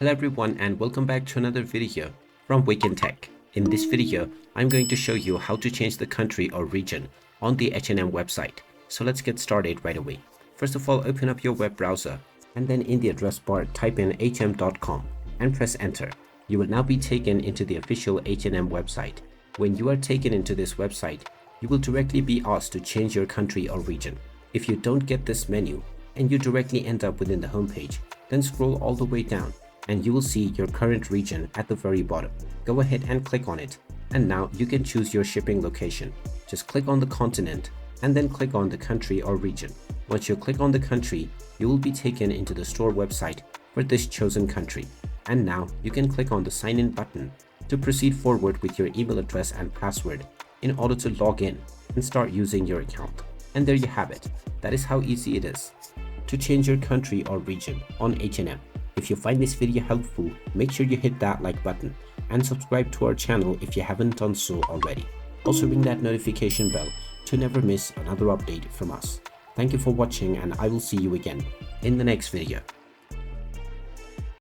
Hello everyone and welcome back to another video from Wake&Tech. In this video, I'm going to show you how to change the country or region on the H&M website. So let's get started right away. First of all, open up your web browser and then in the address bar type in hm.com and press enter. You will now be taken into the official H&M website. When you are taken into this website, you will directly be asked to change your country or region. If you don't get this menu and you directly end up within the homepage, then scroll all the way down and you will see your current region at the very bottom. Go ahead and click on it, and now you can choose your shipping location. Just click on the continent and then click on the country or region. Once you click on the country, you will be taken into the store website for this chosen country. And now you can click on the sign in button to proceed forward with your email address and password in order to log in and start using your account. And there you have it. That is how easy it is to change your country or region on H&M. If you find this video helpful, make sure you hit that like button and subscribe to our channel if you haven't done so already. Also ring that notification bell to never miss another update from us. Thank you for watching and I will see you again in the next video.